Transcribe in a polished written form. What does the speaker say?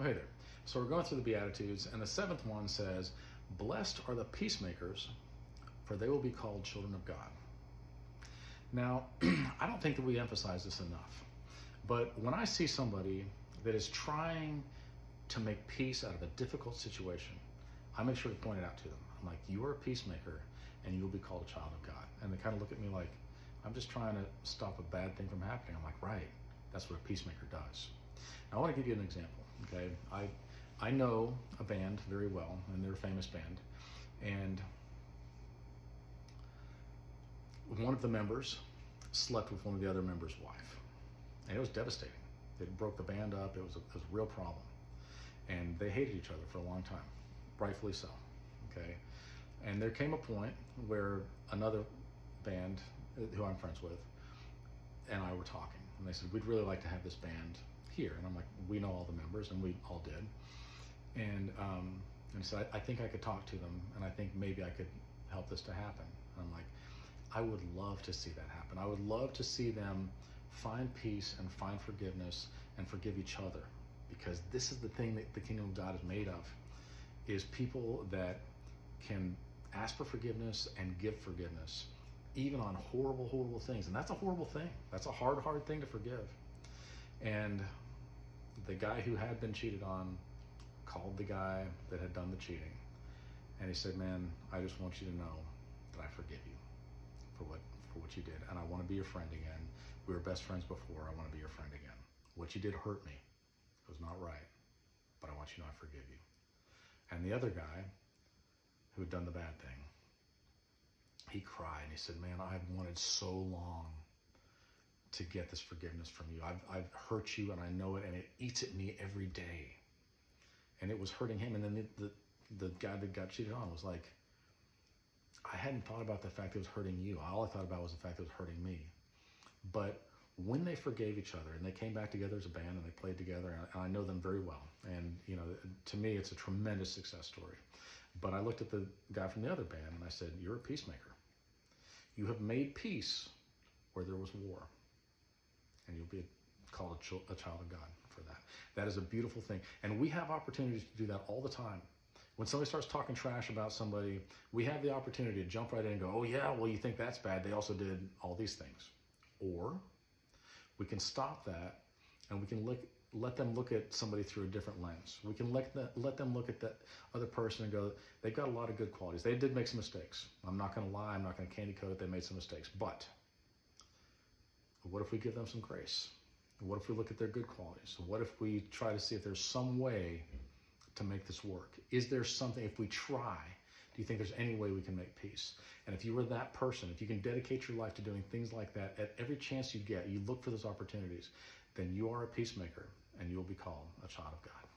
Oh, hey there. So we're going through the Beatitudes, and the seventh one says, "Blessed are the peacemakers, for they will be called children of God." Now, I don't think that we emphasize this enough, but when I see somebody that is trying to make peace out of a difficult situation, I make sure to point it out to them. I'm like, you are a peacemaker, and you'll be called a child of God. And they kind of look at me like, I'm just trying to stop a bad thing from happening. I'm like, right, that's what a peacemaker does. Now, I want to give you an example, okay? I know a band very well, and they're a famous band, and one of the members slept with one of the other members' wife, and it was devastating. It broke the band up. It was a real problem, and they hated each other for a long time, rightfully so, okay? And there came a point where another band, who I'm friends with, and I were talking, and they said, we'd really like to have this band here. And I'm like, we know all the members, and we all did. And so I think I could talk to them, and I think maybe I could help this to happen. And I'm like, I would love to see that happen. I would love to see them find peace and find forgiveness and forgive each other, because this is the thing that the kingdom of God is made of, is people that can ask for forgiveness and give forgiveness, even on horrible, horrible things. And that's a horrible thing. That's a hard, hard thing to forgive. And the guy who had been cheated on called the guy that had done the cheating. And he said, man, I just want you to know that I forgive you for what you did. And I want to be your friend again. We were best friends before. I want to be your friend again. What you did hurt me. It was not right. But I want you to know I forgive you. And the other guy who had done the bad thing, he cried and he said, man, I've wanted so long to get this forgiveness from you. I've hurt you, and I know it, and it eats at me every day. And it was hurting him. And then the guy that got cheated on was like, I hadn't thought about the fact that it was hurting you. All I thought about was the fact that it was hurting me. But when they forgave each other and they came back together as a band and they played together, and I know them very well. And, you know, to me, it's a tremendous success story. But I looked at the guy from the other band and I said, you're a peacemaker. You have made peace where there was war. And you'll be called a child of God for that. That is a beautiful thing. And we have opportunities to do that all the time. When somebody starts talking trash about somebody, we have the opportunity to jump right in and go, oh yeah, well, you think that's bad. They also did all these things. Or we can stop that and we can let them look at somebody through a different lens. We can let them look at that other person and go, they've got a lot of good qualities. They did make some mistakes. I'm not going to lie. I'm not going to candy coat it. They made some mistakes. But what if we give them some grace? What if we look at their good qualities? What if we try to see if there's some way to make this work? Is there something, if we try, do you think there's any way we can make peace? And if you were that person, if you can dedicate your life to doing things like that, at every chance you get, you look for those opportunities, then you are a peacemaker and you'll be called a child of God.